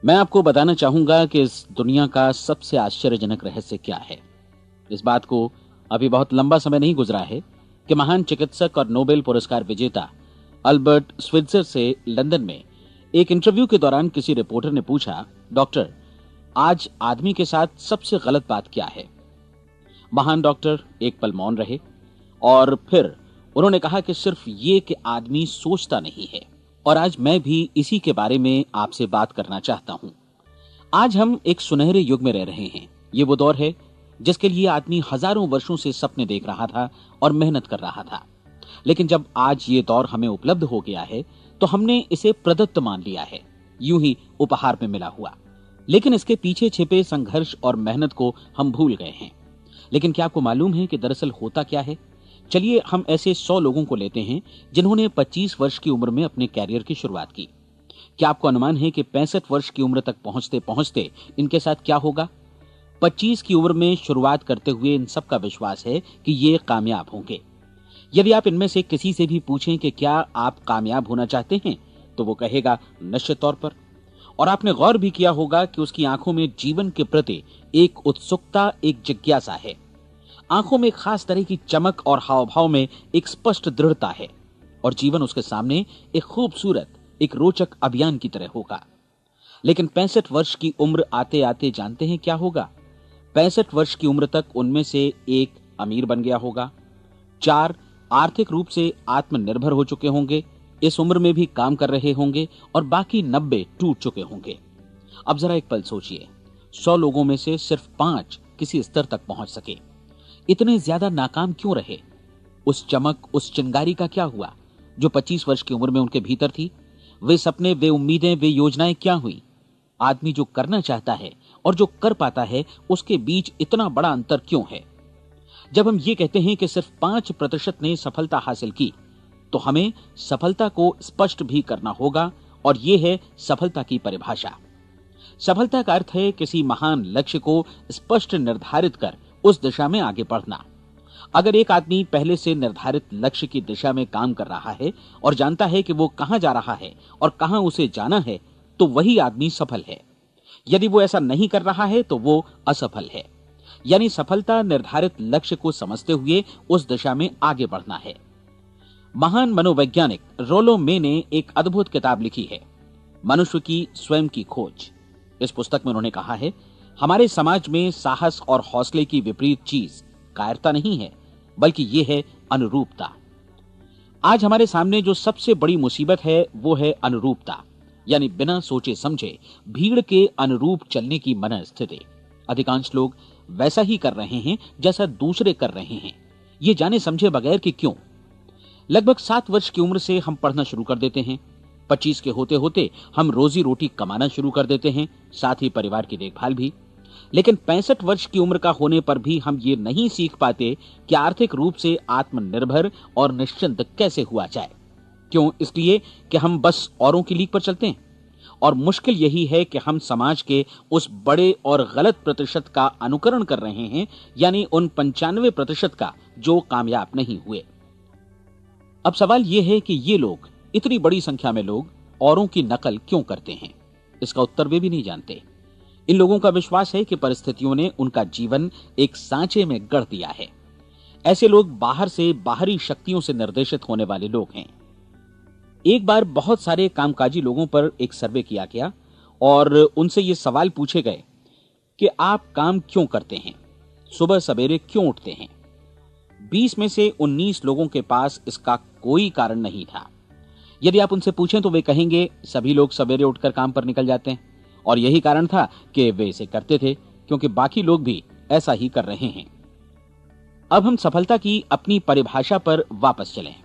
मैं आपको बताना चाहूंगा कि इस दुनिया का सबसे आश्चर्यजनक रहस्य क्या है। इस बात को अभी बहुत लंबा समय नहीं गुजरा है कि महान चिकित्सक और नोबेल पुरस्कार विजेता अल्बर्ट स्विट्जर से लंदन में एक इंटरव्यू के दौरान किसी रिपोर्टर ने पूछा, डॉक्टर, आज आदमी के साथ सबसे गलत बात क्या है? महान डॉक्टर एक पल मौन रहे और फिर उन्होंने कहा कि सिर्फ ये कि आदमी सोचता नहीं है। और आज मैं भी इसी के बारे में आपसे बात करना चाहता हूं। आज हम एक सुनहरे युग में रह रहे हैं। ये वो दौर है जिसके लिए आदमी हजारों वर्षों से सपने देख रहा था और मेहनत कर रहा था। लेकिन जब आज ये दौर हमें उपलब्ध हो गया है तो हमने इसे प्रदत्त मान लिया है, यूं ही उपहार में मिला हुआ। लेकिन इसके पीछे छिपे संघर्ष और मेहनत को हम भूल गए हैं। लेकिन क्या आपको मालूम है कि दरअसल होता क्या है? चलिए हम ऐसे 100 लोगों को लेते हैं जिन्होंने 25 वर्ष की उम्र में अपने कैरियर की शुरुआत की। क्या आपको अनुमान है कि 65 वर्ष की उम्र तक पहुंचते पहुंचते इनके साथ क्या होगा? 25 की उम्र में शुरुआत करते हुए इन सबका विश्वास है कि ये कामयाब होंगे। यदि आप इनमें से किसी से भी पूछें कि क्या आप कामयाब होना चाहते हैं, तो वो कहेगा निश्चित तौर पर। और आपने गौर भी किया होगा कि उसकी आंखों में जीवन के प्रति एक उत्सुकता, एक जिज्ञासा है। आंखों में खास तरह की चमक और हाव भाव में एक स्पष्ट दृढ़ता है और जीवन उसके सामने एक खूबसूरत, एक रोचक अभियान की तरह होगा। लेकिन 65 वर्ष की उम्र आते आते जानते हैं क्या होगा? 65 वर्ष की उम्र तक उनमें से एक अमीर बन गया होगा, 4 आर्थिक रूप से आत्मनिर्भर हो चुके होंगे, इस उम्र में भी काम कर रहे होंगे और बाकी 90 टूट चुके होंगे। अब जरा एक पल सोचिए, 100 लोगों में से सिर्फ 5 किसी स्तर तक पहुंच सके। इतने ज्यादा नाकाम क्यों रहे? उस चमक, उस चिंगारी का क्या हुआ जो 25 वर्ष की उम्र में उनके भीतर थी? वे सपने, वे उम्मीदें, वे योजनाएं क्या हुई? आदमी जो करना चाहता है और जो कर पाता है, उसके बीच इतना बड़ा अंतर क्यों है? जब हम ये कहते हैं कि सिर्फ 5% ने सफलता हासिल की, तो हमें सफलता को स्पष्ट भी करना होगा और यह है सफलता की परिभाषा। सफलता का अर्थ है किसी महान लक्ष्य को स्पष्ट निर्धारित कर उस दिशा में आगे बढ़ना। अगर एक आदमी पहले से निर्धारित लक्ष्य की दिशा में काम कर रहा है और जानता है कि वो कहां जा रहा है और कहां उसे जाना है, तो वही आदमी सफल है। यदि वो ऐसा नहीं कर रहा है तो वो असफल है। यानी सफलता निर्धारित लक्ष्य को समझते हुए उस दिशा में आगे बढ़ना है। महान मनोवैज्ञानिक रोलो मे ने एक अद्भुत किताब लिखी है, मनुष्य की स्वयं की खोज। इस पुस्तक में उन्होंने कहा है, हमारे समाज में साहस और हौसले की विपरीत चीज कायरता नहीं है, बल्कि यह है अनुरूपता। आज हमारे सामने जो सबसे बड़ी मुसीबत है वो है अनुरूपता, यानी बिना सोचे समझे भीड़ के अनुरूप चलने की मनस्थिति। अधिकांश लोग वैसा ही कर रहे हैं जैसा दूसरे कर रहे हैं, ये जाने समझे बगैर कि क्यों। लगभग 7 वर्ष की उम्र से हम पढ़ना शुरू कर देते हैं। 25 के होते होते हम रोजी रोटी कमाना शुरू कर देते हैं, साथ ही परिवार की देखभाल भी। लेकिन 65 वर्ष की उम्र का होने पर भी हम ये नहीं सीख पाते कि आर्थिक रूप से आत्मनिर्भर और निश्चिंत कैसे हुआ जाए। क्यों? इसलिए कि हम बस औरों की लीक पर चलते हैं। और मुश्किल यही है कि हम समाज के उस बड़े और गलत प्रतिशत का अनुकरण कर रहे हैं, यानी उन 95% का जो कामयाब नहीं हुए। अब सवाल यह है कि ये लोग, इतनी बड़ी संख्या में लोग, औरों की नकल क्यों करते हैं? इसका उत्तर वे भी नहीं जानते। इन लोगों का विश्वास है कि परिस्थितियों ने उनका जीवन एक सांचे में गढ़ दिया है। ऐसे लोग बाहर से, बाहरी शक्तियों से निर्देशित होने वाले लोग हैं। एक बार बहुत सारे कामकाजी लोगों पर एक सर्वे किया गया और उनसे ये सवाल पूछे गए कि आप काम क्यों करते हैं, सुबह सवेरे क्यों उठते हैं? 20 में से 19 लोगों के पास इसका कोई कारण नहीं था। यदि आप उनसे पूछें तो वे कहेंगे सभी लोग सवेरे उठकर काम पर निकल जाते हैं और यही कारण था कि वे इसे करते थे क्योंकि बाकी लोग भी ऐसा ही कर रहे हैं। अब हम सफलता की अपनी परिभाषा पर वापस चलें।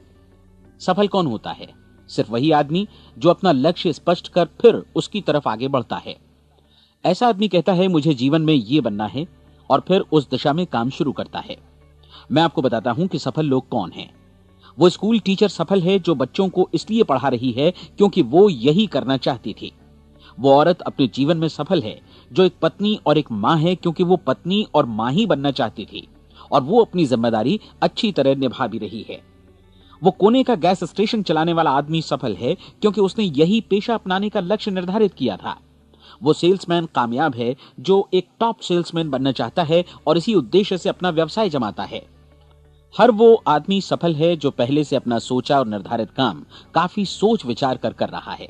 सफल कौन होता है? सिर्फ वही आदमी जो अपना लक्ष्य स्पष्ट कर फिर उसकी तरफ आगे बढ़ता है। ऐसा आदमी कहता है मुझे जीवन में ये बनना है और फिर उस दिशा में काम शुरू करता है। मैं आपको बताता हूं कि सफल लोग कौन हैं। वो स्कूल टीचर सफल है जो बच्चों को इसलिए पढ़ा रही है क्योंकि वो यही करना चाहती थी। वो औरत अपने जीवन में सफल है जो एक पत्नी और एक मां है क्योंकि वो पत्नी और मां ही बनना चाहती थी और वो अपनी जिम्मेदारी अच्छी तरह निभा भी रही है। वो कोने का गैस स्टेशन चलाने वाला आदमी सफल है क्योंकि उसने यही पेशा अपनाने का लक्ष्य निर्धारित किया था। वो सेल्समैन कामयाब है जो एक टॉप सेल्समैन बनना चाहता है और इसी उद्देश्य से अपना व्यवसाय जमाता है। हर वो आदमी सफल है जो पहले से अपना सोचा और निर्धारित काम काफी सोच विचार कर रहा है,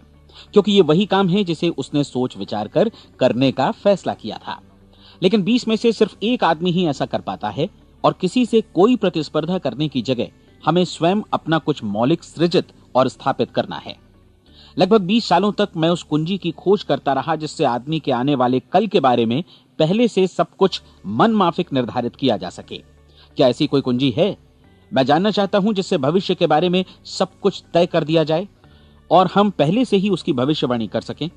क्योंकि ये वही काम है जिसे उसने सोच विचार कर करने का फैसला किया था। लेकिन 20 में से सिर्फ एक आदमी ही ऐसा कर पाता है, और किसी से कोई प्रतिस्पर्धा करने की जगह हमें स्वयं अपना कुछ मौलिक सृजित और स्थापित करना है। लगभग 20 सालों तक मैं उस कुंजी की खोज करता रहा जिससे आदमी के आने वाले कल के बारे में पहले से सब कुछ मन माफिक निर्धारित किया जा सके। क्या ऐसी कोई कुंजी है? मैं जानना चाहता हूं जिससे भविष्य के बारे में सब कुछ तय कर दिया जाए और हम पहले से ही उसकी भविष्यवाणी कर सकें।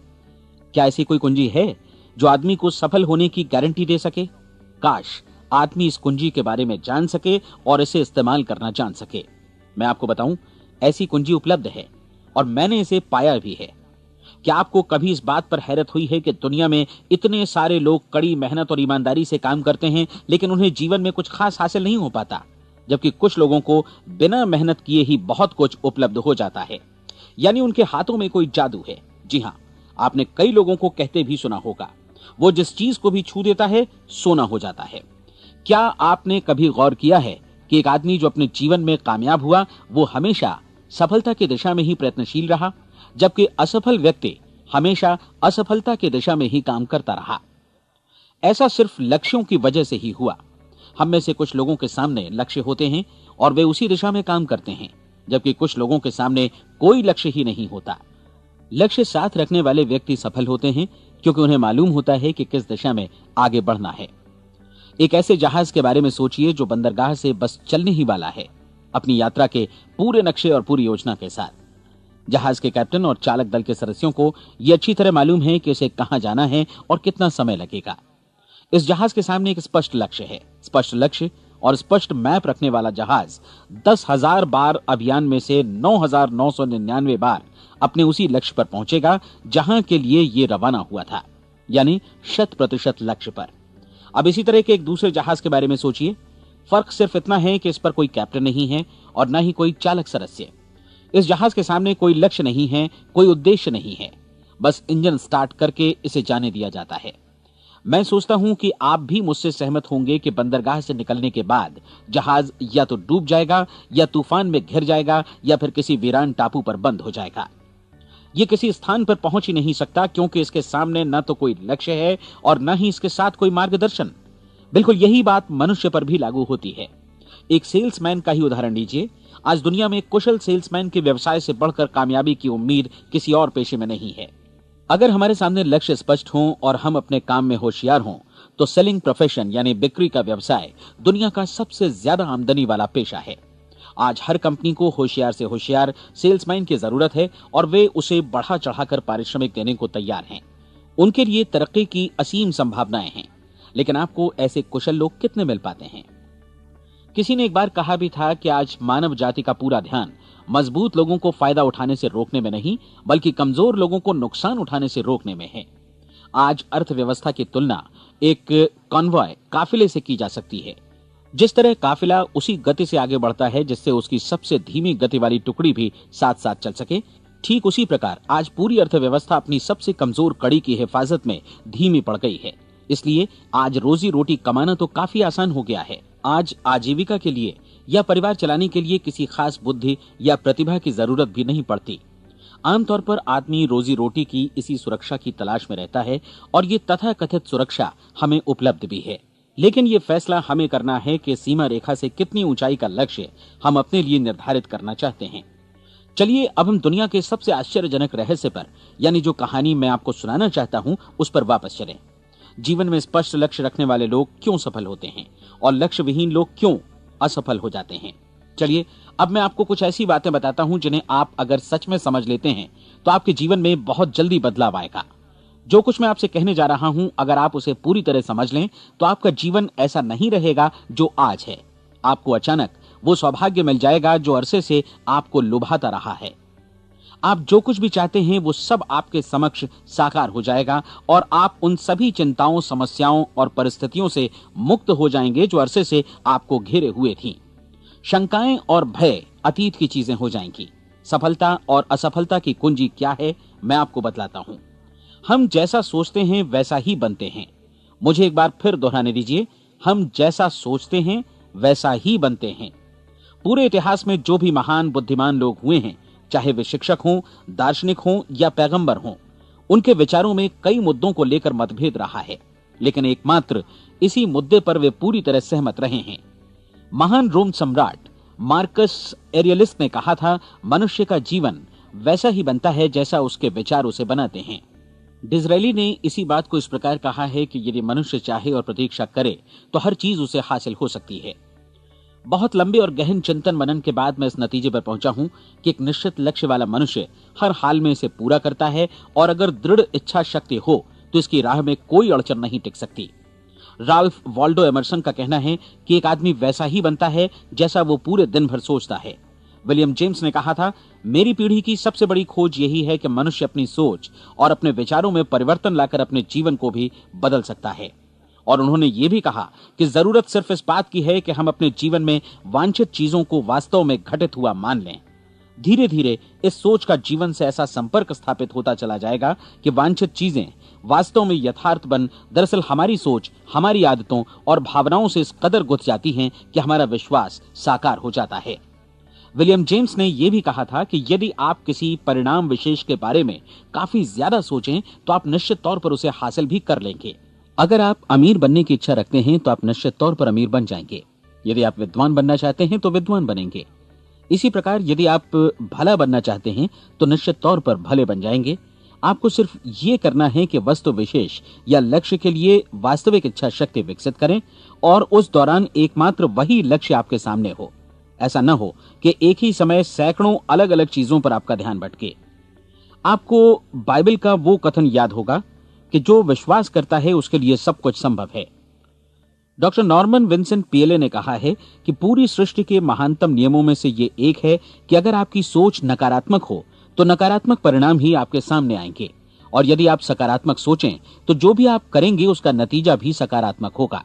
क्या ऐसी कोई कुंजी है जो आदमी को सफल होने की गारंटी दे सके? काश आदमी इस कुंजी के बारे में जान सके और इसे इस्तेमाल करना जान सके। मैं आपको बताऊं, ऐसी कुंजी उपलब्ध है और मैंने इसे पाया भी है। क्या आपको कभी इस बात पर हैरत हुई है कि दुनिया में इतने सारे लोग कड़ी मेहनत और ईमानदारी से काम करते हैं, लेकिन उन्हें जीवन में कुछ खास हासिल नहीं हो पाता, जबकि कुछ लोगों को बिना मेहनत किए ही बहुत कुछ उपलब्ध हो जाता है। यानी उनके हाथों में कोई जादू है। जी हां, आपने कई लोगों को कहते भी सुना होगा, वो जिस चीज को भी छू देता है सोना हो जाता है। क्या आपने कभी गौर किया है कि एक आदमी जो अपने जीवन में कामयाब हुआ वो हमेशा सफलता की दिशा में ही प्रयत्नशील रहा, जबकि असफल व्यक्ति हमेशा असफलता की दिशा में ही काम करता रहा? ऐसा सिर्फ लक्ष्यों की वजह से ही हुआ। हम में से कुछ लोगों के सामने लक्ष्य होते हैं और वे उसी दिशा में काम करते हैं, जबकि कुछ लोगों के सामने कोई लक्ष्य ही नहीं होता। लक्ष्य साथ रखने वाले व्यक्ति सफल होते हैं क्योंकि उन्हें मालूम होता है कि किस दिशा में आगे बढ़ना है। एक ऐसे जहाज के बारे में सोचिए जो बंदरगाह से बस चलने ही वाला है, अपनी यात्रा के पूरे नक्शे और पूरी योजना के साथ। जहाज के कैप्टन और चालक दल के सदस्यों को यह अच्छी तरह मालूम है कि उसे कहां जाना है और कितना समय लगेगा। इस जहाज के सामने एक स्पष्ट लक्ष्य है। स्पष्ट लक्ष्य और स्पष्ट मैप रखने वाला जहाज 10,000 बार अभियान में से 9,999 बार अपने उसी लक्ष्य पर पहुंचेगा जहां के लिए ये रवाना हुआ था, यानी 100% लक्ष्य पर। अब इसी तरह के एक दूसरे जहाज के बारे में सोचिए। फर्क सिर्फ इतना है कि इस पर कोई कैप्टन नहीं है और न ही कोई चालक सदस्य। इस जहाज के सामने कोई लक्ष्य नहीं है, कोई उद्देश्य नहीं है, बस इंजन स्टार्ट करके इसे जाने दिया जाता है। मैं सोचता हूं कि आप भी मुझसे सहमत होंगे कि बंदरगाह से निकलने के बाद जहाज या तो डूब जाएगा या तूफान में घिर जाएगा या फिर किसी वीरान टापू पर बंद हो जाएगा। ये किसी स्थान पर पहुंच ही नहीं सकता क्योंकि इसके सामने न तो कोई लक्ष्य है और न ही इसके साथ कोई मार्गदर्शन। बिल्कुल यही बात मनुष्य पर भी लागू होती है। एक सेल्समैन का ही उदाहरण लीजिए। आज दुनिया में कुशल सेल्समैन के व्यवसाय से बढ़कर कामयाबी की उम्मीद किसी और पेशे में नहीं है। अगर हमारे सामने लक्ष्य स्पष्ट हों और हम अपने काम में होशियार हों तो सेलिंग प्रोफेशन यानी बिक्री का व्यवसाय दुनिया का सबसे ज्यादा आमदनी वाला पेशा है। आज हर कंपनी को होशियार से होशियार सेल्समैन की जरूरत है और वे उसे बढ़ा चढ़ाकर पारिश्रमिक देने को तैयार हैं। उनके लिए तरक्की की असीम संभावनाएं हैं, लेकिन आपको ऐसे कुशल लोग कितने मिल पाते हैं? किसी ने एक बार कहा भी था कि आज मानव जाति का पूरा ध्यान मजबूत लोगों को फायदा उठाने से रोकने में नहीं, बल्कि कमजोर लोगों को नुकसान उठाने से रोकने में है। आज अर्थव्यवस्था की तुलना एक कॉन्वॉय काफिले से की जा सकती है। जिस तरह काफिला उसी गति से आगे बढ़ता है जिससे उसकी सबसे धीमी गति वाली टुकड़ी भी साथ साथ चल सके, ठीक उसी प्रकार आज पूरी अर्थव्यवस्था अपनी सबसे कमजोर कड़ी की हिफाजत में धीमी पड़ गई है। इसलिए आज रोजी रोटी कमाना तो काफी आसान हो गया है। आज आजीविका के लिए या परिवार चलाने के लिए किसी खास बुद्धि या प्रतिभा की जरूरत भी नहीं पड़ती। आमतौर पर आदमी रोजी रोटी की इसी सुरक्षा की तलाश में रहता है और ये तथाकथित सुरक्षा हमें उपलब्ध भी है। लेकिन ये फैसला हमें करना है कि सीमा रेखा से कितनी ऊंचाई का लक्ष्य हम अपने लिए निर्धारित करना चाहते हैं। चलिए अब हम दुनिया के सबसे आश्चर्यजनक रहस्य पर, यानी जो कहानी मैं आपको सुनाना चाहता हूं, उस पर वापस चलें। जीवन में स्पष्ट लक्ष्य रखने वाले लोग क्यों सफल होते हैं और लक्ष्य विहीन लोग क्यों असफल हो जाते हैं? चलिए अब मैं आपको कुछ ऐसी बातें बताता हूं जिन्हें आप अगर सच में समझ लेते हैं तो आपके जीवन में बहुत जल्दी बदलाव आएगा। जो कुछ मैं आपसे कहने जा रहा हूं, अगर आप उसे पूरी तरह समझ लें तो आपका जीवन ऐसा नहीं रहेगा जो आज है। आपको अचानक वो सौभाग्य मिल जाएगा जो अरसे से आपको लुभाता रहा है। आप जो कुछ भी चाहते हैं वो सब आपके समक्ष साकार हो जाएगा और आप उन सभी चिंताओं, समस्याओं और परिस्थितियों से मुक्त हो जाएंगे जो अरसे से आपको घेरे हुए थीं। शंकाएं और भय अतीत की चीजें हो जाएंगी। सफलता और असफलता की कुंजी क्या है, मैं आपको बतलाता हूं। हम जैसा सोचते हैं वैसा ही बनते हैं। मुझे एक बार फिर दोहराने दीजिए, हम जैसा सोचते हैं वैसा ही बनते हैं। पूरे इतिहास में जो भी महान बुद्धिमान लोग हुए हैं, चाहे वे शिक्षक हों, दार्शनिक हों या पैगंबर हों, उनके विचारों में कई मुद्दों को लेकर मतभेद रहा है, लेकिन एकमात्र इसी मुद्दे पर वे पूरी तरह सहमत रहे हैं। महान रोम सम्राट मार्कस एरियलिस ने कहा था, मनुष्य का जीवन वैसा ही बनता है जैसा उसके विचार उसे बनाते हैं। डिज़रायली ने इसी बात को इस प्रकार कहा है कि यदि मनुष्य चाहे और प्रतीक्षा करे तो हर चीज उसे हासिल हो सकती है। बहुत लंबे और गहन चिंतन मनन के बाद मैं इस नतीजे पर पहुंचा हूं कि एक निश्चित लक्ष्य वाला मनुष्य हर हाल में इसे पूरा करता है, और अगर दृढ़ इच्छा शक्ति हो तो इसकी राह में कोई अड़चन नहीं टिक सकती। राल्फ वॉल्डो एमर्सन का कहना है कि एक आदमी वैसा ही बनता है जैसा वो पूरे दिन भर सोचता है। विलियम जेम्स ने कहा था, मेरी पीढ़ी की सबसे बड़ी खोज यही है कि मनुष्य अपनी सोच और अपने विचारों में परिवर्तन लाकर अपने जीवन को भी बदल सकता है। और उन्होंने ये भी कहा कि जरूरत सिर्फ इस बात की है कि हम अपने जीवन में वांछित चीजों को वास्तव में घटित हुआ मान लें। धीरे धीरे इस सोच का जीवन से ऐसा संपर्क स्थापित होता चला जाएगा कि वांछित चीजें वास्तव में यथार्थ बन दरअसल हमारी सोच, हमारी आदतों और भावनाओं से इस कदर गुथ जाती हैं कि हमारा विश्वास साकार हो जाता है। विलियम जेम्स ने यह भी कहा था कि यदि आप किसी परिणाम विशेष के बारे में काफी ज्यादा सोचें तो आप निश्चित तौर पर उसे हासिल भी कर लेंगे। अगर आप अमीर बनने की इच्छा रखते हैं तो आप निश्चित तौर पर अमीर बन जाएंगे। यदि आप विद्वान बनना चाहते हैं तो विद्वान बनेंगे। इसी प्रकार यदि आप भला बनना चाहते हैं तो निश्चित तौर पर भले बन जाएंगे। आपको सिर्फ ये करना है कि वस्तु विशेष या लक्ष्य के लिए वास्तविक इच्छा शक्ति विकसित करें और उस दौरान एकमात्र वही लक्ष्य आपके सामने हो। ऐसा न हो कि एक ही समय सैकड़ों अलग अलग चीजों पर आपका ध्यान भटके। आपको बाइबल का वो कथन याद होगा कि जो विश्वास करता है उसके लिए सब कुछ संभव है। डॉक्टर नॉर्मन विंसेंट पीएले ने कहा है कि पूरी सृष्टि के महानतम नियमों में से ये एक है कि अगर आपकी सोच नकारात्मक हो तो नकारात्मक परिणाम ही आपके सामने आएंगे, और यदि आप सकारात्मक सोचें तो जो भी आप करेंगे उसका नतीजा भी सकारात्मक होगा।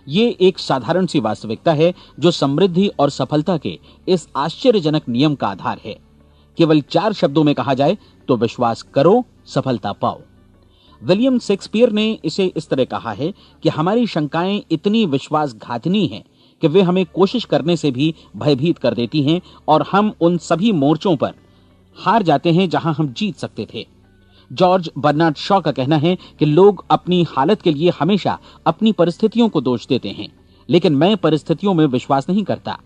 ये एक साधारण सी वास्तविकता है जो समृद्धि और सफलता के इस आश्चर्यजनक नियम का आधार है। केवल 4 शब्दों में कहा जाए तो विश्वास करो, सफलता पाओ। विलियम शेक्सपियर ने इसे इस तरह कहा है कि हमारी शंकाएं इतनी विश्वासघातिनी हैं कि वे हमें कोशिश करने से भी भयभीत कर देती हैं, और हम उन सभी मोर्चों पर हार जाते हैं जहां हम जीत सकते थे। जॉर्ज बर्नार्ड शॉ का कहना है कि लोग अपनी हालत के लिए हमेशा अपनी परिस्थितियों को दोष देते हैं, लेकिन मैं परिस्थितियों में विश्वास नहीं करता।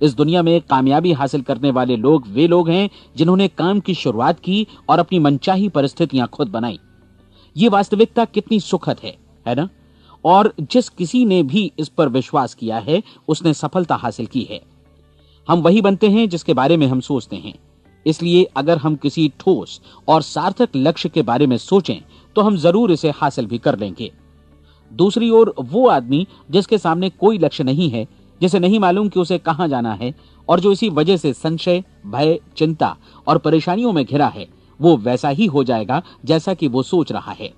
इस दुनिया में कामयाबी हासिल करने वाले लोग वे लोग हैं जिन्होंने काम की शुरुआत की और अपनी मनचाही परिस्थितियां खुद बनाई। ये वास्तविकता कितनी सुखद है ना? और जिस किसी ने भी इस पर विश्वास किया है उसने सफलता हासिल की है। हम वही बनते हैं जिसके बारे में हम सोचते हैं। इसलिए अगर हम किसी ठोस और सार्थक लक्ष्य के बारे में सोचें तो हम जरूर इसे हासिल भी कर लेंगे। दूसरी ओर वो आदमी जिसके सामने कोई लक्ष्य नहीं है, जिसे नहीं मालूम कि उसे कहां जाना है, और जो इसी वजह से संशय, भय, चिंता और परेशानियों में घिरा है, वो वैसा ही हो जाएगा जैसा कि वो सोच रहा है।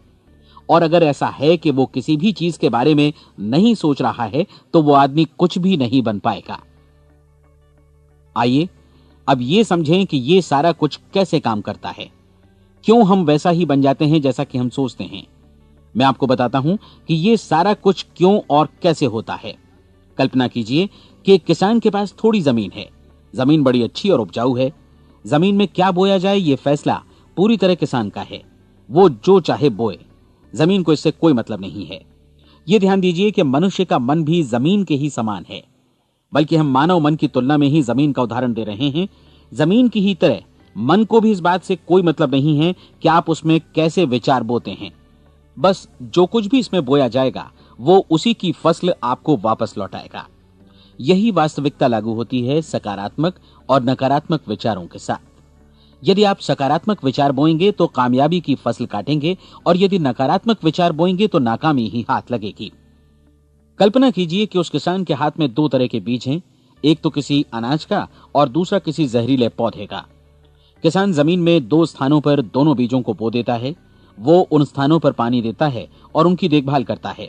और अगर ऐसा है कि वो किसी भी चीज के बारे में नहीं सोच रहा है तो वो आदमी कुछ भी नहीं बन पाएगा। आइए अब ये समझें कि ये सारा कुछ कैसे काम करता है, क्यों हम वैसा ही बन जाते हैं जैसा कि हम सोचते हैं। मैं आपको बताता हूं कि ये सारा कुछ क्यों और कैसे होता है। कल्पना कीजिए कि एक किसान के पास थोड़ी जमीन है। जमीन बड़ी अच्छी और उपजाऊ है। जमीन में क्या बोया जाए ये फैसला पूरी तरह किसान का है। वो जो चाहे बोए, जमीन को इससे कोई मतलब नहीं है। ये ध्यान दीजिए कि मनुष्य का मन भी जमीन के ही समान है, बल्कि हम मानव मन की तुलना में ही जमीन का उदाहरण दे रहे हैं। जमीन की ही तरह मन को भी इस बात से कोई मतलब नहीं है कि आप उसमें कैसे विचार बोते हैं। बस जो कुछ भी इसमें बोया जाएगा वो उसी की फसल आपको वापस लौटाएगा। यही वास्तविकता लागू होती है सकारात्मक और नकारात्मक विचारों के साथ। यदि आप सकारात्मक विचार बोएंगे तो कामयाबी की फसल काटेंगे, और यदि नकारात्मक विचार बोएंगे तो नाकामी ही हाथ लगेगी। कल्पना कीजिए कि उस किसान के हाथ में 2 तरह के बीज हैं, एक तो किसी अनाज का और दूसरा किसी जहरीले पौधे का। किसान जमीन में 2 स्थानों पर दोनों बीजों को बो देता है। वो उन स्थानों पर पानी देता है और उनकी देखभाल करता है।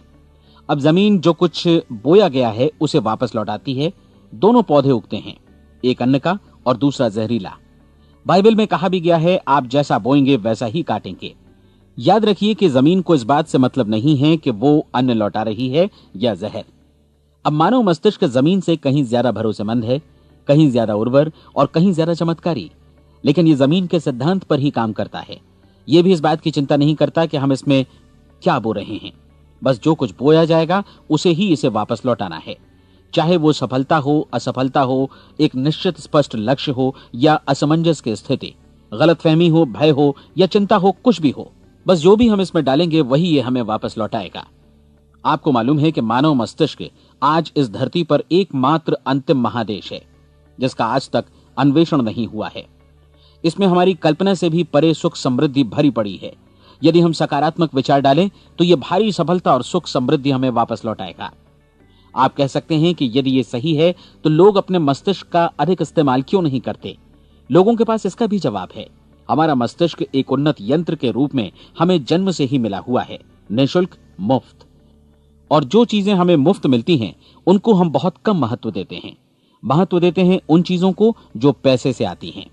अब जमीन जो कुछ बोया गया है उसे वापस लौटाती है। दोनों पौधे उगते हैं, एक अन्न का और दूसरा जहरीला। बाइबल में कहा भी गया है, आप जैसा बोएंगे वैसा ही काटेंगे। याद रखिए कि जमीन को इस बात से मतलब नहीं है कि वो अन्न लौटा रही है या जहर। अब मानव मस्तिष्क जमीन से कहीं ज्यादा भरोसेमंद है, कहीं ज्यादा उर्वर और कहीं ज्यादा चमत्कारी, लेकिन ये जमीन के सिद्धांत पर ही काम करता है। ये भी इस बात की चिंता नहीं करता कि हम इसमें क्या बो रहे हैं। बस जो कुछ बोया जाएगा उसे ही इसे वापस लौटाना है, चाहे वो सफलता हो, असफलता हो, एक निश्चित स्पष्ट लक्ष्य हो या असमंजस की स्थिति, गलतफहमी हो, भय हो या चिंता हो, कुछ भी हो। बस जो भी हम इसमें डालेंगे वही ये हमें वापस लौटाएगा। आपको मालूम है कि मानव मस्तिष्क आज इस धरती पर एकमात्र अंतिम महादेश है जिसका आज तक अन्वेषण नहीं हुआ है। इसमें हमारी कल्पना से भी परे सुख समृद्धि भरी पड़ी है। यदि हम सकारात्मक विचार डालें तो यह भारी सफलता और सुख समृद्धि हमें वापस लौटाएगा। आप कह सकते हैं कि यदि ये सही है तो लोग अपने मस्तिष्क का अधिक इस्तेमाल क्यों नहीं करते? लोगों के पास इसका भी जवाब है। हमारा मस्तिष्क एक उन्नत यंत्र के रूप में हमें जन्म से ही मिला हुआ है, निःशुल्क, मुफ्त। और जो चीजें हमें मुफ्त मिलती हैं उनको हम बहुत कम महत्व देते हैं। महत्व देते हैं उन चीजों को जो पैसे से आती हैं,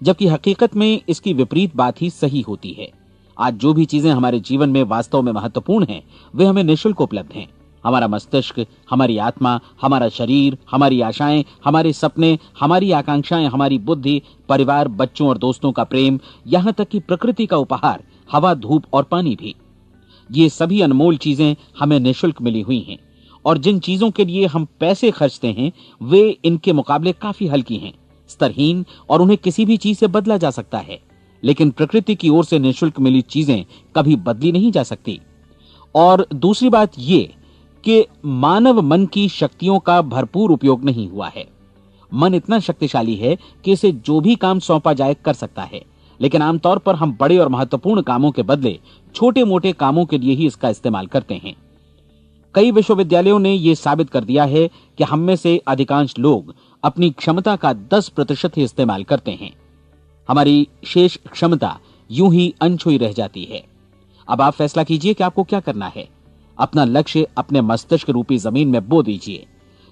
जबकि हकीकत में इसकी विपरीत बात ही सही होती है। आज जो भी चीजें हमारे जीवन में वास्तव में महत्वपूर्ण हैं वे हमें निःशुल्क उपलब्ध हैं। हमारा मस्तिष्क, हमारी आत्मा, हमारा शरीर, हमारी आशाएं, हमारे सपने, हमारी आकांक्षाएं, हमारी बुद्धि, परिवार, बच्चों और दोस्तों का प्रेम, यहां तक कि प्रकृति का उपहार, हवा, धूप और पानी भी। ये सभी अनमोल चीजें हमें निःशुल्क मिली हुई हैं, और जिन चीजों के लिए हम पैसे खर्चते हैं वे इनके मुकाबले काफी हल्की हैं, स्तरहीन, और उन्हें किसी भी चीज से बदला जा सकता है। लेकिन प्रकृति की ओर से निःशुल्क मिली चीजें कभी बदली नहीं जा सकती। और दूसरी बात ये कि मानव मन की शक्तियों का भरपूर उपयोग नहीं हुआ है। मन इतना शक्तिशाली है कि इसे जो भी काम सौंपा जाए कर सकता है, लेकिन आमतौर पर हम बड़े और महत्वपूर्ण कामों के बदले छोटे मोटे कामों के लिए ही इसका इस्तेमाल करते हैं। कई विश्वविद्यालयों ने यह साबित कर दिया है कि हम में से अधिकांश लोग अपनी क्षमता का 10% ही इस्तेमाल करते हैं। हमारी शेष क्षमता यूं ही अनछुई रह जाती है। अब आप फैसला कीजिए कि आपको क्या करना है। अपना लक्ष्य अपने मस्तिष्क रूपी जमीन में बो दीजिए।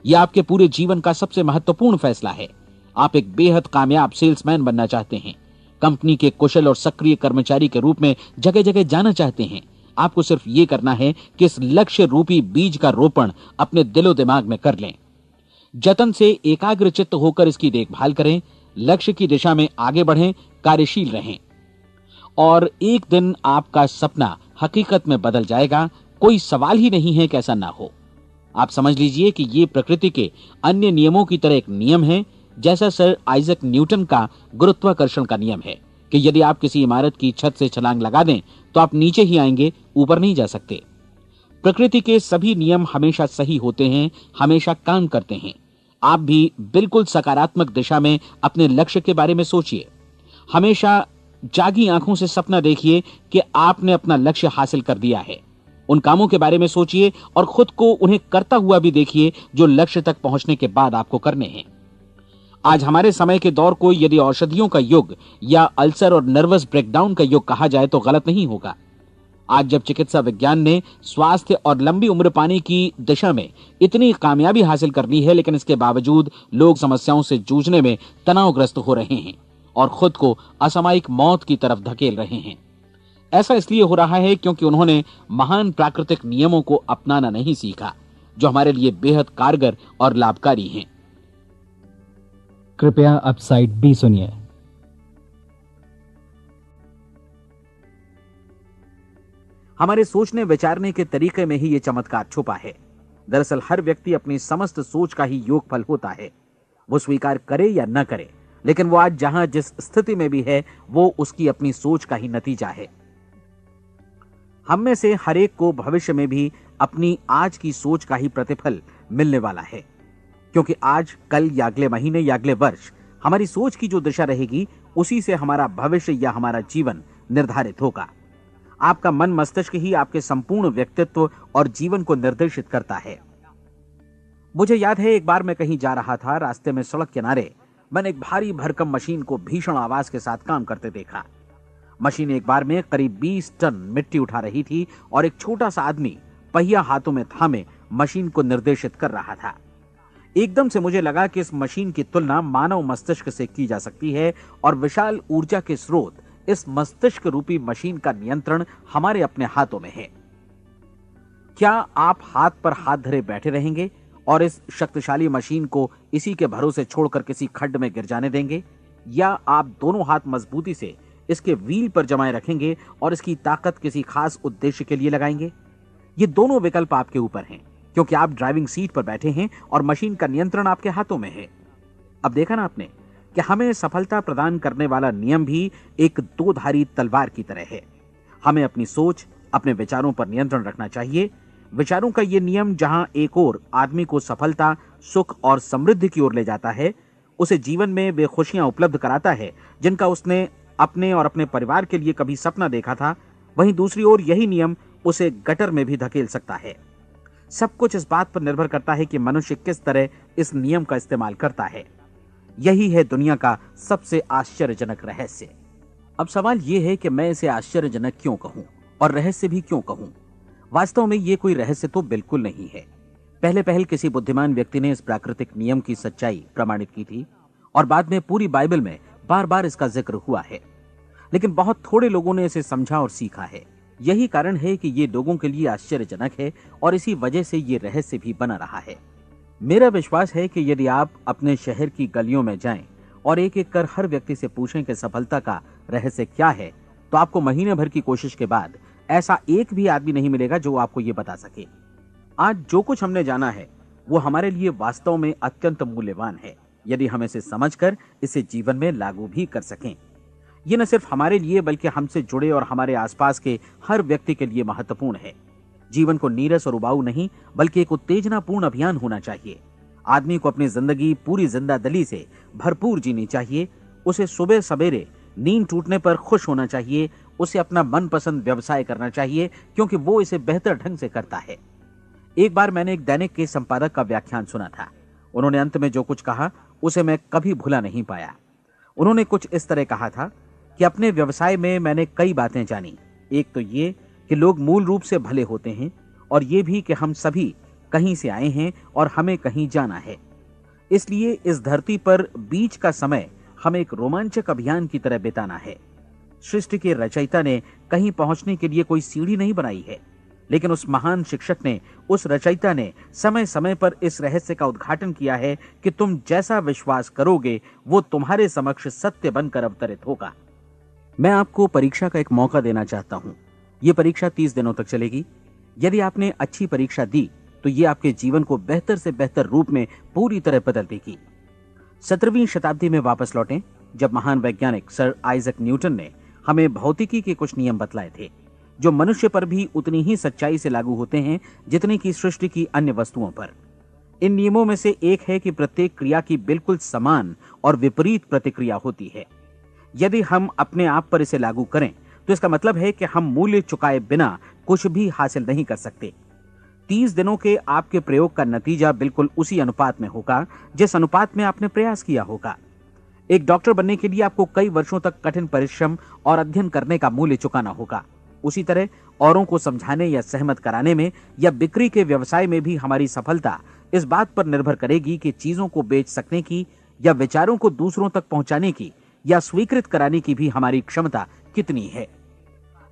यह आपके पूरे जीवन का सबसे महत्वपूर्ण फैसला है। आप एक बेहद कामयाब सेल्समैन बनना चाहते हैं, कंपनी के कुशल और सक्रिय कर्मचारी के रूप में जगह जगह जाना चाहते हैं। आपको सिर्फ ये करना है कि इस लक्ष्य रूपी बीज का रोपण अपने दिलो दिमाग में कर लें। जतन से एकाग्रचित्त होकर इसकी देखभाल करें, लक्ष्य की दिशा में आगे बढ़ें, कार्यशील रहें, और एक दिन आपका सपना हकीकत में बदल जाएगा। कोई सवाल ही नहीं है कि ऐसा ना हो। आप समझ लीजिए कि ये प्रकृति के अन्य नियमों की तरह एक नियम है, जैसा सर आइजैक न्यूटन का गुरुत्वाकर्षण का नियम है कि यदि आप किसी इमारत की छत से छलांग लगा दें तो आप नीचे ही आएंगे, ऊपर नहीं जा सकते। प्रकृति के सभी नियम हमेशा सही होते हैं, हमेशा काम करते हैं। आप भी बिल्कुल सकारात्मक दिशा में अपने लक्ष्य के बारे में सोचिए। हमेशा जागी आंखों से सपना देखिए कि आपने अपना लक्ष्य हासिल कर दिया है। उन कामों के बारे में सोचिए और खुद को उन्हें करता हुआ भी देखिए जो लक्ष्य तक पहुंचने के बाद आपको करने हैं। आज हमारे समय के दौर को यदि औषधियों का युग या अल्सर और नर्वस ब्रेकडाउन का युग कहा जाए तो गलत नहीं होगा। आज जब चिकित्सा विज्ञान ने स्वास्थ्य और लंबी उम्र पाने की दिशा में इतनी कामयाबी हासिल कर ली है, लेकिन इसके बावजूद लोग समस्याओं से जूझने में तनावग्रस्त हो रहे हैं और खुद को असामयिक मौत की तरफ धकेल रहे हैं। ऐसा इसलिए हो रहा है क्योंकि उन्होंने महान प्राकृतिक नियमों को अपनाना नहीं सीखा, जो हमारे लिए बेहद कारगर और लाभकारी हैं। कृपया अब साइड बी सुनिए। हमारे सोचने विचारने के तरीके में ही ये चमत्कार छुपा है। दरअसल हर व्यक्ति अपनी समस्त सोच का ही योगफल होता है। वो स्वीकार करे या न करे, लेकिन वो आज जहां जिस स्थिति में भी है वो उसकी अपनी सोच का ही नतीजा है। हम में से हर एक को भविष्य में भी अपनी आज की सोच का ही प्रतिफल मिलने वाला है, क्योंकि आज, कल या अगले महीने या अगले वर्ष हमारी सोच की जो दिशा रहेगी उसी से हमारा भविष्य या हमारा जीवन निर्धारित होगा। आपका मन मस्तिष्क ही आपके संपूर्ण व्यक्तित्व और जीवन को निर्देशित करता है। मुझे याद है एक बार मैं कहीं जा रहा था, रास्ते में सड़क किनारे मैंने एक भारी भरकम मशीन को भीषण आवाज के साथ काम करते देखा। मशीन एक बार में करीब 20 टन मिट्टी उठा रही थी और एक छोटा सा आदमी पहिया हाथों में थामे मशीन को निर्देशित कर रहा था। एकदम से मुझे लगा कि इस मशीन की तुलना मानव मस्तिष्क से की जा सकती है और विशाल ऊर्जा के स्रोत इस मस्तिष्क रूपी मशीन का नियंत्रण हमारे अपने हाथों में है। क्या आप हाथ पर हाथ धरे बैठे रहेंगे और इस शक्तिशाली मशीन को इसी के भरोसे छोड़कर किसी खड्ड में गिर जाने देंगे, या आप दोनों हाथ मजबूती से इसके व्हील पर जमाए रखेंगे और इसकी ताकत किसी खास उद्देश्य के लिए लगाएंगे? ये दोनों विकल्प आपके ऊपर हैं, क्योंकि आप ड्राइविंग सीट पर बैठे हैं और मशीन का नियंत्रण आपके हाथों में है। अब देखा ना आपने कि हमें सफलता प्रदान करने वाला नियम भी एक दो धारी तलवार की तरह है। हमें अपनी सोच, अपने विचारों पर नियंत्रण रखना चाहिए। विचारों का यह नियम जहां एक ओर आदमी को सफलता, सुख और समृद्धि की ओर ले जाता है, उसे जीवन में वे खुशियां उपलब्ध कराता है जिनका उसने अपने और अपने परिवार के लिए कभी सपना देखा था, वहीं दूसरी ओर यही नियम उसे गटर में भी धकेल सकता है। सब कुछ इस बात पर निर्भर करता है कि मनुष्य किस तरह इस नियम का इस्तेमाल करता है। यही है दुनिया का सबसे आश्चर्यजनक रहस्य। अब सवाल यह है कि मैं इसे आश्चर्यजनक क्यों कहूं और रहस्य भी क्यों कहूं? वास्तव में यह कोई रहस्य तो बिल्कुल नहीं है। पहले पहल किसी बुद्धिमान व्यक्ति ने इस प्राकृतिक नियम की सच्चाई प्रमाणित की थी और बाद में पूरी बाइबल में बार बार इसका जिक्र हुआ है, लेकिन बहुत थोड़े लोगों ने इसे समझा और सीखा है। यही कारण है कि ये लोगों के लिए आश्चर्यजनक है और इसी वजह से ये रहस्य भी बना रहा है। मेरा विश्वास है कि यदि आप अपने शहर की गलियों में जाएं और एक एक कर हर व्यक्ति से पूछें कि सफलता का रहस्य क्या है, तो आपको महीने भर की कोशिश के बाद ऐसा एक भी आदमी नहीं मिलेगा जो आपको ये बता सके। आज जो कुछ हमने जाना है वो हमारे लिए वास्तव में अत्यंत मूल्यवान है, यदि हम इसे समझकर इसे जीवन में लागू भी कर सकें। ये न सिर्फ हमारे लिए बल्कि हमसे जुड़े और हमारे आसपास के हर व्यक्ति के लिए महत्वपूर्ण है। जीवन को नीरस और उबाऊ नहीं बल्कि एक उत्तेजनापूर्ण अभियान होना चाहिए। आदमी को अपनी जिंदगी पूरी जिंदादिली से भरपूर जीनी चाहिए। उसे सुबह सवेरे नींद टूटने पर खुश होना चाहिए। उसे अपना मनपसंद व्यवसाय करना चाहिए, क्योंकि वो इसे बेहतर ढंग से करता है। एक बार मैंने एक दैनिक के संपादक का व्याख्यान सुना था। उन्होंने अंत में जो कुछ कहा उसे मैं कभी भुला नहीं पाया। उन्होंने कुछ इस तरह कहा था कि अपने व्यवसाय में मैंने कई बातें जानी। एक तो ये कि लोग मूल रूप से भले होते हैं, और ये भी कि हम सभी कहीं से आए हैं और हमें कहीं जाना है। इसलिए इस धरती पर बीच का समय हमें एक रोमांचक अभियान की तरह बिताना है। सृष्टि के रचयिता ने कहीं पहुंचने के लिए कोई सीढ़ी नहीं बनाई है, लेकिन उस महान शिक्षक ने, उस रचयिता ने समय समय पर इस रहस्य का उद्घाटन किया है कि तुम जैसा विश्वास करोगे वो तुम्हारे समक्ष सत्य बनकर अवतरित होगा। मैं आपको परीक्षा का एक मौका देना चाहता हूं। यह परीक्षा 30 दिनों तक चलेगी। यदि आपने अच्छी परीक्षा दी तो ये आपके जीवन को बेहतर से बेहतर रूप में पूरी तरह बदल देगी। 17वीं शताब्दी में वापस लौटें, जब महान वैज्ञानिक सर आइजक न्यूटन ने हमें भौतिकी के कुछ नियम बतलाए थे, जो मनुष्य पर भी उतनी ही सच्चाई से लागू होते हैं जितनी की सृष्टि की अन्य वस्तुओं पर। इन नियमों में से एक है कि प्रत्येक क्रिया की बिल्कुल समान और विपरीत प्रतिक्रिया होती है। यदि हम अपने आप पर इसे लागू करें तो इसका मतलब है कि हम मूल्य चुकाए बिना कुछ भी हासिल नहीं कर सकते। 30 दिनों के आपके प्रयोग का नतीजा बिल्कुल उसी अनुपात में होगा जिस अनुपात में आपने प्रयास किया होगा। एक डॉक्टर बनने के लिए आपको कई वर्षों तक कठिन परिश्रम और अध्ययन करने का मूल्य चुकाना होगा। उसी तरह औरों को समझाने या सहमत कराने में या बिक्री के व्यवसाय में भी हमारी सफलता इस बात पर निर्भर करेगी कि चीजों को बेच सकने की या विचारों को दूसरों तक पहुंचाने की या स्वीकृत कराने की भी हमारी क्षमता कितनी है।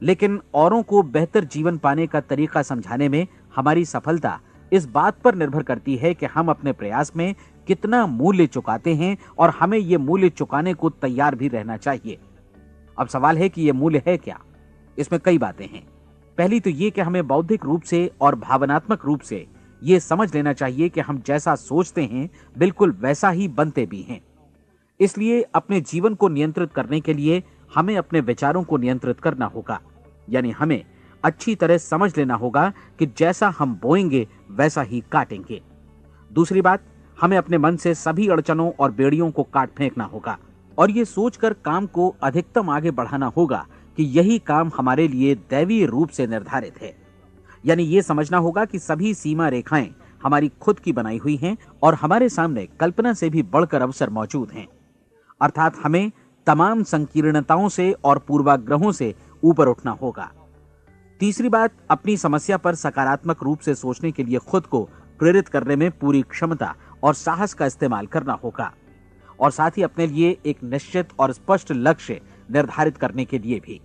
लेकिन औरों को बेहतर जीवन पाने का तरीका समझाने में हमारी सफलता इस बात पर निर्भर करती है कि हम अपने प्रयास में कितना मूल्य चुकाते हैं, और हमें यह मूल्य चुकाने को तैयार भी रहना चाहिए। अब सवाल है कि यह मूल्य है क्या? इसमें कई बातें हैं। पहली तो यह कि हमें बौद्धिक रूप से और भावनात्मक रूप से यह समझ लेना चाहिए कि हम जैसा सोचते हैं बिल्कुल वैसा ही बनते भी हैं। इसलिए अपने जीवन को नियंत्रित करने के लिए हमें अपने विचारों को नियंत्रित करना होगा। यानी हमें अच्छी तरह समझ लेना होगा कि जैसा हम बोएंगे वैसा ही काटेंगे। दूसरी बात, हमें अपने मन से सभी अड़चनों और बेड़ियों को काट फेंकना होगा और ये सोचकर काम को अधिकतम आगे बढ़ाना होगा कि यही काम हमारे लिए दैवीय रूप से निर्धारित है। यानी ये समझना होगा कि सभी सीमा रेखाएं हमारी खुद की बनाई हुई हैं और हमारे सामने कल्पना से भी बढ़कर अवसर मौजूद हैं। अर्थात हमें तमाम संकीर्णताओं से और पूर्वाग्रहों से ऊपर उठना होगा। तीसरी बात, अपनी समस्या पर सकारात्मक रूप से सोचने के लिए खुद को प्रेरित करने में पूरी क्षमता और साहस का इस्तेमाल करना होगा, और साथ ही अपने लिए एक निश्चित और स्पष्ट लक्ष्य निर्धारित करने के लिए भी।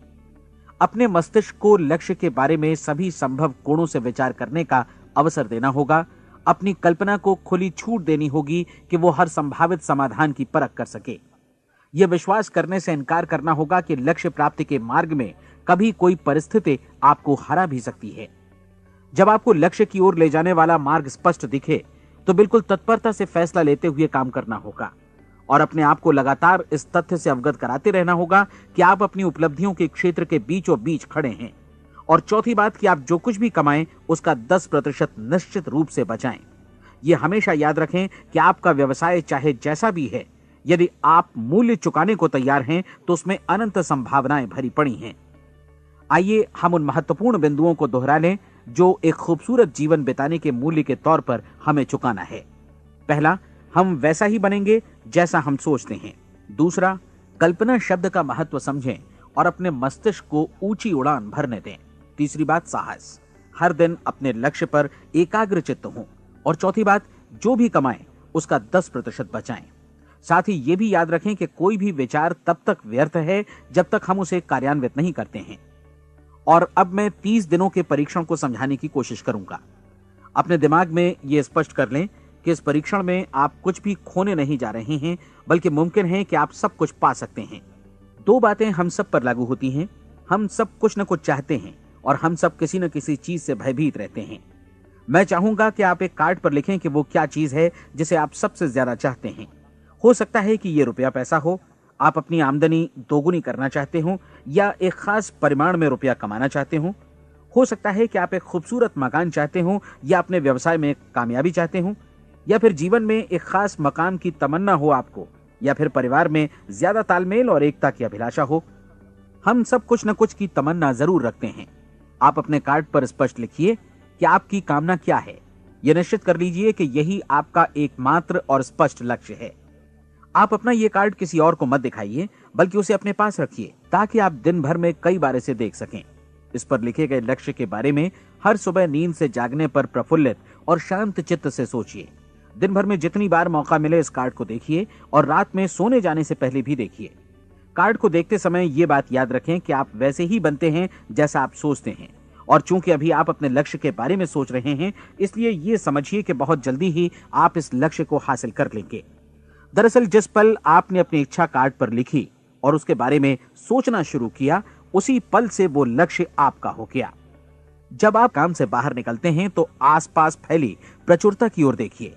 अपने मस्तिष्क को लक्ष्य के बारे में सभी संभव कोणों से विचार करने का अवसर देना होगा। अपनी कल्पना को खुली छूट देनी होगी कि वो हर संभावित समाधान की परख कर सके। यह विश्वास करने से इनकार करना होगा कि लक्ष्य प्राप्ति के मार्ग में कभी कोई परिस्थिति आपको हरा भी सकती है। जब आपको लक्ष्य की ओर ले जाने वाला मार्ग स्पष्ट दिखे तो बिल्कुल तत्परता से फैसला लेते हुए काम करना होगा और अपने आप को लगातार इस तथ्य से अवगत कराते रहना होगा कि आप अपनी उपलब्धियों के क्षेत्र के बीचों बीच खड़े हैं। और चौथी बात कि आप जो कुछ भी कमाएं उसका 10% निश्चित रूप से बचाएं। यह हमेशा याद रखें कि आपका व्यवसाय चाहे जैसा भी है, यदि आप मूल्य चुकाने को तैयार हैं तो उसमें अनंत संभावनाएं भरी पड़ी हैं। आइए हम उन महत्वपूर्ण बिंदुओं को दोहरा लें जो एक खूबसूरत जीवन बिताने के मूल्य के तौर पर हमें चुकाना है। पहला, हम वैसा ही बनेंगे जैसा हम सोचते हैं। दूसरा, कल्पना शब्द का महत्व समझें और अपने मस्तिष्क को ऊंची उड़ान भरने दें। तीसरी बात, साहस, हर दिन अपने लक्ष्य पर एकाग्र चित्त हों। और चौथी बात, जो भी कमाएं उसका 10% बचाएं। साथ ही ये भी याद रखें कि कोई भी विचार तब तक व्यर्थ है जब तक हम उसे कार्यान्वित नहीं करते हैं। और अब मैं 30 दिनों के परीक्षण को समझाने की कोशिश करूंगा। अपने दिमाग में यह स्पष्ट कर लें कि इस परीक्षण में आप कुछ भी खोने नहीं जा रहे हैं, बल्कि मुमकिन है कि आप सब कुछ पा सकते हैं। 2 बातें हम सब पर लागू होती हैं। हम सब कुछ न कुछ चाहते हैं और हम सब किसी न किसी चीज से भयभीत रहते हैं। मैं चाहूंगा कि आप एक कार्ड पर लिखें कि वो क्या चीज है जिसे आप सबसे ज्यादा चाहते हैं। हो सकता है कि ये रुपया पैसा हो, आप अपनी आमदनी दोगुनी करना चाहते हो, या एक खास परिमाण में रुपया कमाना चाहते हो सकता है कि आप एक खूबसूरत मकान चाहते हो, या अपने व्यवसाय में कामयाबी चाहते हो, या फिर जीवन में एक खास मकाम की तमन्ना हो आपको, या फिर परिवार में ज्यादा तालमेल और एकता की अभिलाषा हो। हम सब कुछ न कुछ की तमन्ना जरूर रखते हैं। आप अपने कार्ड पर स्पष्ट लिखिए कि आपकी कामना क्या है। यह निश्चित कर लीजिए कि यही आपका एकमात्र और स्पष्ट लक्ष्य है। आप अपना ये कार्ड किसी और को मत दिखाइए, बल्कि उसे अपने पास रखिए ताकि आप दिन भर में कई बार इसे देख सकें। इस पर लिखे गए लक्ष्य के बारे में हर सुबह नींद से जागने पर प्रफुल्लित और शांत चित्त से सोचिए। दिन भर में जितनी बार मौका मिले इस कार्ड को देखिए और रात में सोने जाने से पहले भी देखिए। कार्ड को देखते समय ये बात याद रखें कि आप वैसे ही बनते हैं जैसा आप सोचते हैं। और चूंकि अभी आप अपने लक्ष्य के बारे में सोच रहे हैं, इसलिए ये समझिए कि बहुत जल्दी ही आप इस लक्ष्य को हासिल कर लेंगे। दरअसल जिस पल आपने अपनी इच्छा कार्ड पर लिखी और उसके बारे में सोचना शुरू किया, उसी पल से वो लक्ष्य आपका हो गया। जब आप काम से बाहर निकलते हैं तो आसपास फैली प्रचुरता की ओर देखिए।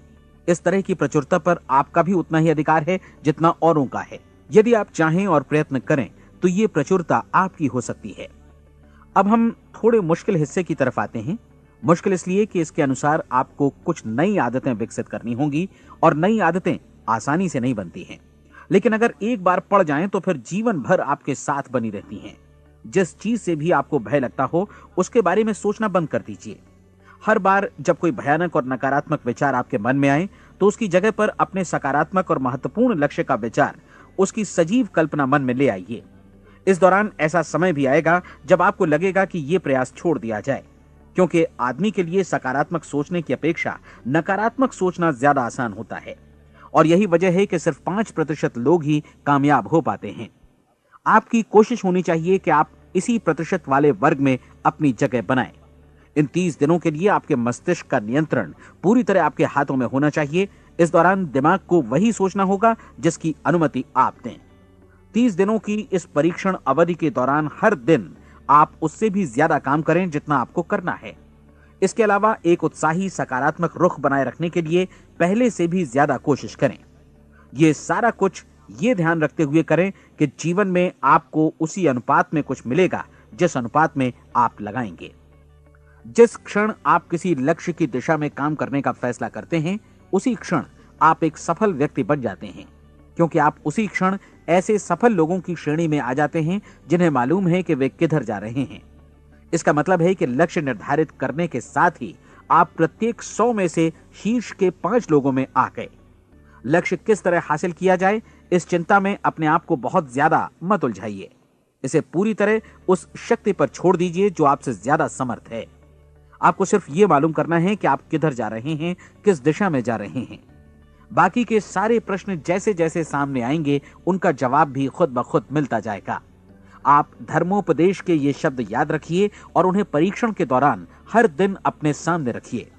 इस तरह की प्रचुरता पर आपका भी उतना ही अधिकार है जितना औरों का है। यदि आप चाहें और प्रयत्न करें तो ये प्रचुरता आपकी हो सकती है। अब हम थोड़े मुश्किल हिस्से की तरफ आते हैं। मुश्किल इसलिए कि इसके अनुसार आपको कुछ नई आदतें विकसित करनी होंगी और नई आदतें आसानी से नहीं बनती हैं, लेकिन अगर एक बार पड़ जाएं तो फिर जीवन भर आपके साथ बनी रहती हैं। जिस चीज से भी आपको भय लगता हो उसके बारे में सोचना बंद कर दीजिए। हर बार जब कोई भयानक और नकारात्मक विचार आपके मन में आए तो उसकी जगह पर अपने सकारात्मक और महत्वपूर्ण लक्ष्य का विचार, उसकी सजीव कल्पना मन में ले आइए। इस दौरान ऐसा समय भी आएगा जब आपको लगेगा कि यह प्रयास छोड़ दिया जाए, क्योंकि आदमी के लिए सकारात्मक सोचने की अपेक्षा नकारात्मक सोचना ज्यादा आसान होता है। और यही वजह है कि सिर्फ 5% लोग ही कामयाब हो पाते हैं। आपकी कोशिश होनी चाहिए कि आप इसी प्रतिशत वाले वर्ग में अपनी जगह बनाएं। इन 30 दिनों के लिए आपके मस्तिष्क का नियंत्रण पूरी तरह आपके हाथों में होना चाहिए। इस दौरान दिमाग को वही सोचना होगा जिसकी अनुमति आप दें। 30 दिनों की इस परीक्षण अवधि के दौरान हर दिन आप उससे भी ज्यादा काम करें जितना आपको करना है। इसके अलावा एक उत्साही सकारात्मक रुख बनाए रखने के लिए पहले से भी ज्यादा कोशिश करें। ये सारा कुछ ये ध्यान रखते हुए करें कि जीवन में आपको उसी अनुपात में कुछ मिलेगा जिस अनुपात में आप लगाएंगे। जिस क्षण आप किसी लक्ष्य की दिशा में काम करने का फैसला करते हैं, उसी क्षण आप एक सफल व्यक्ति बन जाते हैं, क्योंकि आप उसी क्षण ऐसे सफल लोगों की श्रेणी में आ जाते हैं जिन्हें मालूम है कि वे किधर जा रहे हैं। इसका मतलब है कि लक्ष्य निर्धारित करने के साथ ही आप प्रत्येक 100 में से शीर्ष के 5 लोगों में आ गए। लक्ष्य किस तरह हासिल किया जाए, इस चिंता में अपने आप को बहुत ज्यादा मत उलझाइए। इसे पूरी तरह उस शक्ति पर छोड़ दीजिए जो आपसे ज्यादा समर्थ है। आपको सिर्फ ये मालूम करना है कि आप किधर जा रहे हैं, किस दिशा में जा रहे हैं। बाकी के सारे प्रश्न जैसे जैसे सामने आएंगे उनका जवाब भी खुद ब खुद मिलता जाएगा। आप धर्मोपदेश के ये शब्द याद रखिए और उन्हें परीक्षण के दौरान हर दिन अपने सामने रखिए।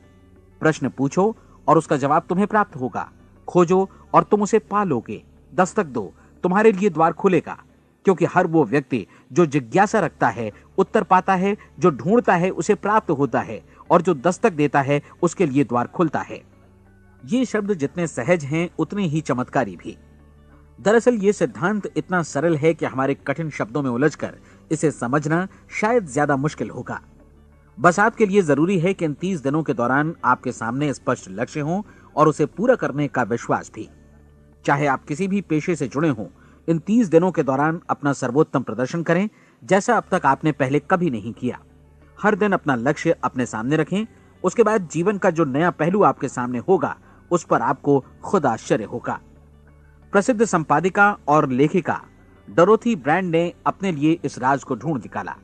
प्रश्न पूछो और उसका जवाब तुम्हें प्राप्त होगा। खोजो और तुम उसे पा लोगे। दस्तक दो, तुम्हारे लिए द्वार खुलेगा, क्योंकि हर वो व्यक्ति जो जिज्ञासा रखता है उत्तर पाता है, जो ढूंढता है उसे प्राप्त होता है, और जो दस्तक देता है उसके लिए द्वार खुलता है। ये शब्द जितने सहज हैं उतने ही चमत्कारी भी। दरअसल ये सिद्धांत इतना सरल है कि हमारे कठिन शब्दों में उलझकर इसे समझना शायद ज्यादा मुश्किल होगा। बस आपके लिए जरूरी है कि इन 30 दिनों के दौरान आपके सामने स्पष्ट लक्ष्य हो और उसे पूरा करने का विश्वास भी। चाहे आप किसी भी पेशे से जुड़े हों, इन 30 दिनों के दौरान अपना सर्वोत्तम प्रदर्शन करें, जैसा अब तक आपने पहले कभी नहीं किया। हर दिन अपना लक्ष्य अपने सामने रखें। उसके बाद जीवन का जो नया पहलू आपके सामने होगा उस पर आपको खुद आश्चर्य होगा। प्रसिद्ध संपादिका और लेखिका डोरोथी ब्रैंड ने अपने लिए इस राज को ढूंढ निकाला।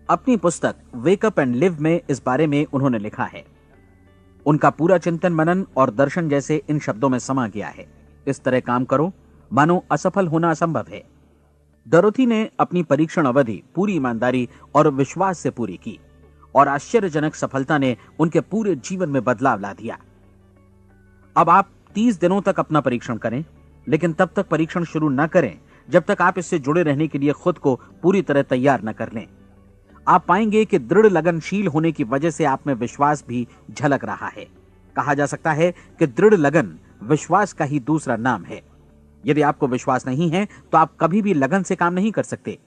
अपनी पुस्तक वेक अप एंड लिव में इस बारे में उन्होंने लिखा है। उनका पूरा चिंतन मनन और दर्शन जैसे इन शब्दों में समा गया है। इस तरह काम करो मानो असफल होना असंभव है। डोरोथी ने अपनी परीक्षण अवधि पूरी ईमानदारी और विश्वास से पूरी की और आश्चर्यजनक सफलता ने उनके पूरे जीवन में बदलाव ला दिया। अब आप 30 दिनों तक अपना परीक्षण करें, लेकिन तब तक परीक्षण शुरू न करें जब तक आप इससे जुड़े रहने के लिए खुद को पूरी तरह तैयार न कर लें। आप पाएंगे कि दृढ़ लगनशील होने की वजह से आप में विश्वास भी झलक रहा है। कहा जा सकता है कि दृढ़ लगन विश्वास का ही दूसरा नाम है। यदि आपको विश्वास नहीं है तो आप कभी भी लगन से काम नहीं कर सकते।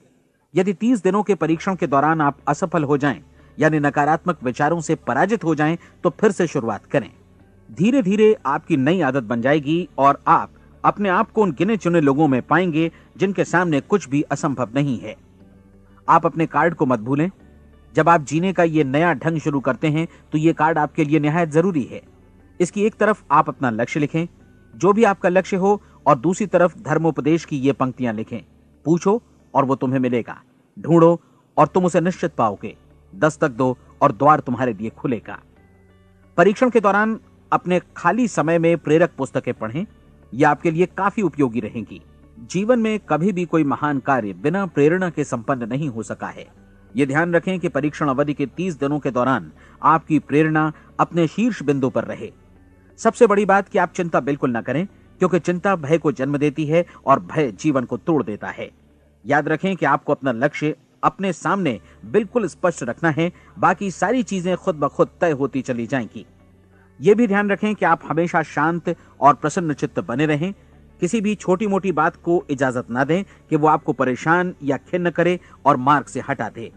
यदि 30 दिनों के परीक्षण के दौरान आप असफल हो जाएं, यानी नकारात्मक विचारों से पराजित हो जाएं, तो फिर से शुरुआत करें। धीरे धीरे आपकी नई आदत बन जाएगी और आप अपने आप को उन गिने चुने लोगों में पाएंगे जिनके सामने कुछ भी असंभव नहीं है। आप अपने कार्ड को मत भूलें। जब आप जीने का ये नया ढंग शुरू करते हैं तो ये कार्ड आपके लिए निहायत जरूरी है। इसकी एक तरफ आप अपना लक्ष्य लिखें, जो भी आपका लक्ष्य हो, और दूसरी तरफ धर्मोपदेश की ये पंक्तियां लिखें। पूछो और वो तुम्हें मिलेगा, ढूंढो और तुम उसे निश्चित पाओगे, दस्तक दो और द्वार तुम्हारे लिए खुलेगा। परीक्षण के दौरान अपने खाली समय में प्रेरक पुस्तकें पढ़ें। ये आपके लिए काफी उपयोगी रहेंगी। जीवन में कभी भी कोई महान कार्य बिना प्रेरणा के संपन्न नहीं हो सका है। ये ध्यान रखें कि परीक्षण अवधि के 30 दिनों के दौरान आपकी प्रेरणा अपने शीर्ष बिंदु पर रहे। सबसे बड़ी बात कि आप चिंता बिल्कुल न करें, क्योंकि चिंता भय को जन्म देती है और भय जीवन को तोड़ देता है। याद रखें कि आपको अपना लक्ष्य अपने सामने बिल्कुल स्पष्ट रखना है, बाकी सारी चीजें खुद ब खुद तय होती चली जाएंगी। ये भी ध्यान रखें कि आप हमेशा शांत और प्रसन्न चित्त बने रहें। किसी भी छोटी मोटी बात को इजाजत ना दें कि वो आपको परेशान या खिन्न करे और मार्ग से हटा दे।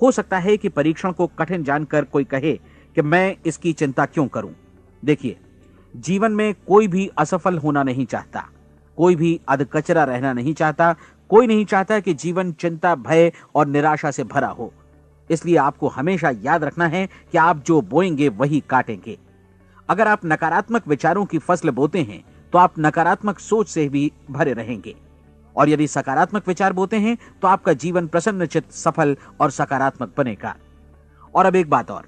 हो सकता है कि परीक्षण को कठिन जानकर कोई कहे कि मैं इसकी चिंता क्यों करूं। देखिए, जीवन में कोई भी असफल होना नहीं चाहता, कोई भी अधकचरा रहना नहीं चाहता, कोई नहीं चाहता कि जीवन चिंता, भय और निराशा से भरा हो। इसलिए आपको हमेशा याद रखना है कि आप जो बोएंगे वही काटेंगे। अगर आप नकारात्मक विचारों की फसल बोते हैं तो आप नकारात्मक सोच से भी भरे रहेंगे, और यदि सकारात्मक विचार बोते हैं तो आपका जीवन प्रसन्नचित्त, सफल और सकारात्मक बनेगा। और अब एक बात और,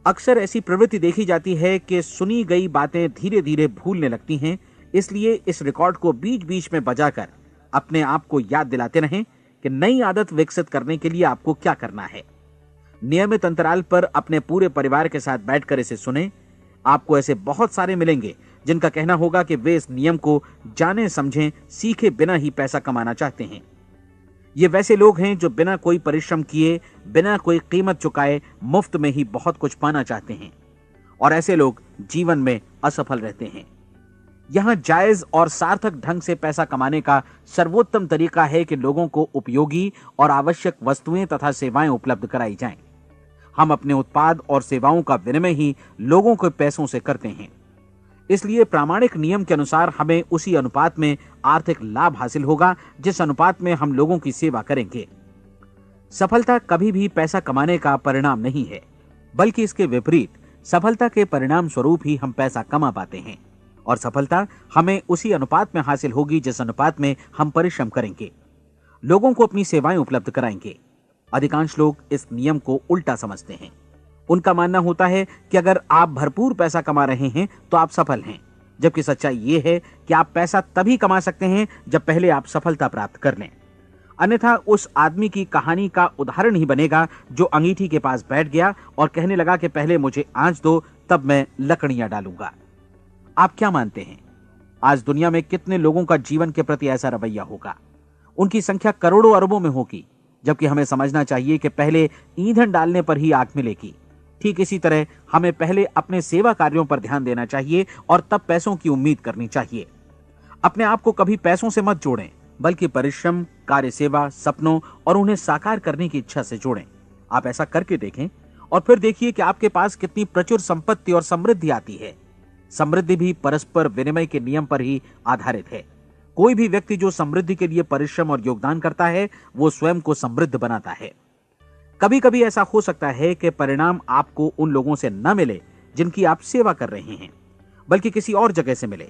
अक्सर ऐसी प्रवृत्ति देखी जाती है कि सुनी गई बातें धीरे धीरे भूलने लगती हैं। इसलिए इस रिकॉर्ड को बीच बीच में बजाकर अपने आप को याद दिलाते रहें कि नई आदत विकसित करने के लिए आपको क्या करना है। नियमित अंतराल पर अपने पूरे परिवार के साथ बैठकर इसे सुनें। आपको ऐसे बहुत सारे मिलेंगे जिनका कहना होगा कि वे इस नियम को जाने समझें सीखे बिना ही पैसा कमाना चाहते हैं। ये वैसे लोग हैं जो बिना कोई परिश्रम किए, बिना कोई कीमत चुकाए मुफ्त में ही बहुत कुछ पाना चाहते हैं, और ऐसे लोग जीवन में असफल रहते हैं। यहां जायज और सार्थक ढंग से पैसा कमाने का सर्वोत्तम तरीका है कि लोगों को उपयोगी और आवश्यक वस्तुएं तथा सेवाएं उपलब्ध कराई जाएं। हम अपने उत्पाद और सेवाओं का विनिमय ही लोगों के पैसों से करते हैं। इसलिए प्रामाणिक नियम के अनुसार हमें उसी अनुपात में आर्थिक लाभ हासिल होगा जिस अनुपात में हम लोगों की सेवा करेंगे। सफलता कभी भी पैसा कमाने का परिणाम नहीं है, बल्कि इसके विपरीत सफलता के परिणाम स्वरूप ही हम पैसा कमा पाते हैं, और सफलता हमें उसी अनुपात में हासिल होगी जिस अनुपात में हम परिश्रम करेंगे, लोगों को अपनी सेवाएं उपलब्ध कराएंगे। अधिकांश लोग इस नियम को उल्टा समझते हैं। उनका मानना होता है कि अगर आप भरपूर पैसा कमा रहे हैं तो आप सफल हैं, जबकि सच्चाई ये है कि आप पैसा तभी कमा सकते हैं जब पहले आप सफलता प्राप्त कर लें। अन्यथा उस आदमी की कहानी का उदाहरण ही बनेगा जो अंगीठी के पास बैठ गया और कहने लगा कि पहले मुझे आंच दो, तब मैं लकड़ियां डालूंगा। आप क्या मानते हैं, आज दुनिया में कितने लोगों का जीवन के प्रति ऐसा रवैया होगा? उनकी संख्या करोड़ों अरबों में होगी, जबकि हमें समझना चाहिए कि पहले ईंधन डालने पर ही आग मिलेगी। ठीक इसी तरह हमें पहले अपने सेवा कार्यों पर ध्यान देना चाहिए और तब पैसों की उम्मीद करनी चाहिए। अपने आप को कभी पैसों से मत जोड़ें, बल्कि परिश्रम, कार्य सेवा, सपनों और उन्हें साकार करने की इच्छा से जोड़ें। आप ऐसा करके देखें और फिर देखिए कि आपके पास कितनी प्रचुर संपत्ति और समृद्धि आती है। समृद्धि भी परस्पर विनिमय के नियम पर ही आधारित है। कोई भी व्यक्ति जो समृद्धि के लिए परिश्रम और योगदान करता है, वो स्वयं को समृद्ध बनाता है। कभी कभी ऐसा हो सकता है कि परिणाम आपको उन लोगों से न मिले जिनकी आप सेवा कर रहे हैं, बल्कि किसी और जगह से मिले,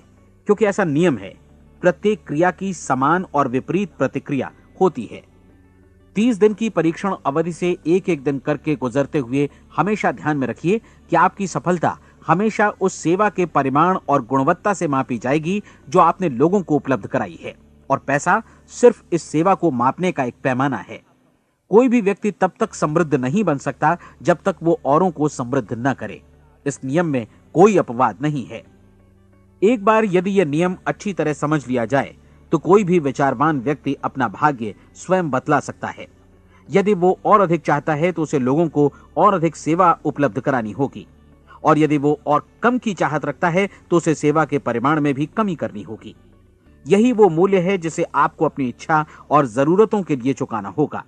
क्योंकि ऐसा नियम है, प्रत्येक क्रिया की समान और विपरीत प्रतिक्रिया होती है। 30 दिन की परीक्षण अवधि से एक एक दिन करके गुजरते हुए हमेशा ध्यान में रखिए कि आपकी सफलता हमेशा उस सेवा के परिमाण और गुणवत्ता से मापी जाएगी जो आपने लोगों को उपलब्ध कराई है, और पैसा सिर्फ इस सेवा को मापने का एक पैमाना है। कोई भी व्यक्ति तब तक समृद्ध नहीं बन सकता जब तक वो औरों को समृद्ध न करे। इस नियम में कोई अपवाद नहीं है। एक बार यदि यह नियम अच्छी तरह समझ लिया जाए तो कोई भी विचारवान व्यक्ति अपना भाग्य स्वयं बतला सकता है। यदि वो और अधिक चाहता है तो उसे लोगों को और अधिक सेवा उपलब्ध करानी होगी, और यदि वो और कम की चाहत रखता है तो उसे सेवा के परिमाण में भी कमी करनी होगी। यही वो मूल्य है जिसे आपको अपनी इच्छा और जरूरतों के लिए चुकाना होगा।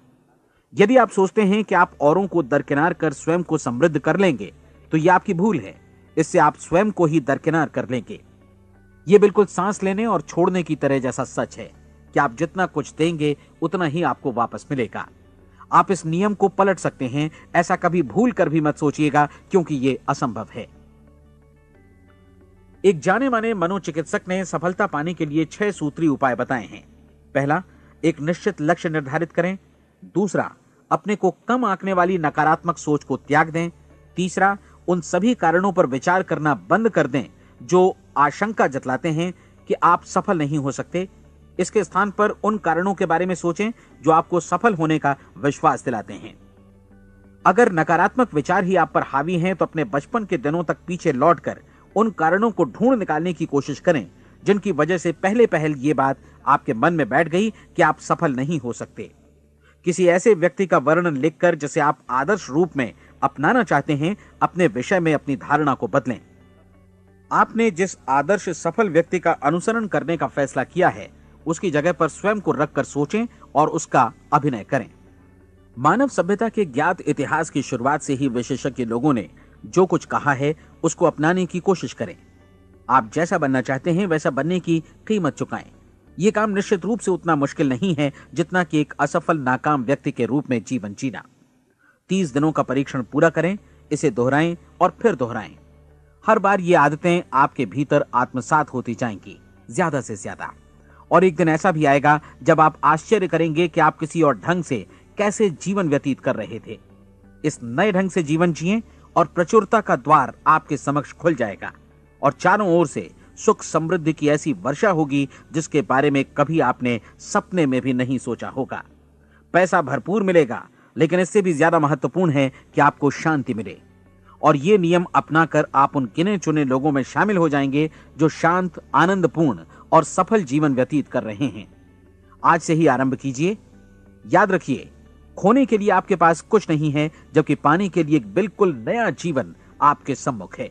यदि आप सोचते हैं कि आप औरों को दरकिनार कर स्वयं को समृद्ध कर लेंगे तो यह आपकी भूल है। इससे आप स्वयं को ही दरकिनार कर लेंगे। यह बिल्कुल सांस लेने और छोड़ने की तरह जैसा सच है कि आप जितना कुछ देंगे उतना ही आपको वापस मिलेगा। आप इस नियम को पलट सकते हैं, ऐसा कभी भूल कर भी मत सोचिएगा, क्योंकि यह असंभव है। एक जाने माने मनोचिकित्सक ने सफलता पाने के लिए 6 सूत्री उपाय बताए हैं। पहला, एक निश्चित लक्ष्य निर्धारित करें। दूसरा, अपने को कम आंकने वाली नकारात्मक सोच को त्याग दें। तीसरा, उन सभी कारणों पर विचार करना बंद कर दें जो आशंका जतलाते हैं कि आप सफल नहीं हो सकते। इसके स्थान पर उन कारणों के बारे में सोचें जो आपको सफल होने का विश्वास दिलाते हैं। अगर नकारात्मक विचार ही आप पर हावी हैं तो अपने बचपन के दिनों तक पीछे लौटकर उन कारणों को ढूंढ निकालने की कोशिश करें जिनकी वजह से पहले पहल ये बात आपके मन में बैठ गई कि आप सफल नहीं हो सकते। किसी ऐसे व्यक्ति का वर्णन लिखकर जिसे आप आदर्श रूप में अपनाना चाहते हैं, अपने विषय में अपनी धारणा को बदलें। आपने जिस आदर्श सफल व्यक्ति का अनुसरण करने का फैसला किया है, उसकी जगह पर स्वयं को रखकर सोचें और उसका अभिनय करें। मानव सभ्यता के ज्ञात इतिहास की शुरुआत से ही विशेषज्ञ लोगों ने जो कुछ कहा है उसको अपनाने की कोशिश करें। आप जैसा बनना चाहते हैं वैसा बनने की कीमत चुकाएं। यह काम निश्चित रूप से उतना मुश्किल नहीं है जितना कि एक असफल नाकाम व्यक्ति के रूप में जीवन जीना। 30 दिनों का परीक्षण पूरा करें, इसे दोहराएं और फिर दोहराएं। हर बार ये आदतें आपके भीतर आत्मसात होती जाएंगी, ज्यादा से ज्यादा। और एक दिन ऐसा भी आएगा जब आप आश्चर्य करेंगे कि आप किसी और ढंग से कैसे जीवन व्यतीत कर रहे थे। इस नए ढंग से जीवन जिएं और प्रचुरता का द्वार आपके समक्ष खुल जाएगा और चारों ओर से सुख समृद्धि की ऐसी वर्षा होगी जिसके बारे में कभी आपने सपने में भी नहीं सोचा होगा। पैसा भरपूर मिलेगा, लेकिन इससे भी ज्यादा महत्वपूर्ण है कि आपको शांति मिले। और ये नियम अपनाकर आप उन गिने चुने लोगों में शामिल हो जाएंगे जो शांत, आनंदपूर्ण और सफल जीवन व्यतीत कर रहे हैं। आज से ही आरंभ कीजिए। याद रखिए, खोने के लिए आपके पास कुछ नहीं है, जबकि पाने के लिए एक बिल्कुल नया जीवन आपके सम्मुख है।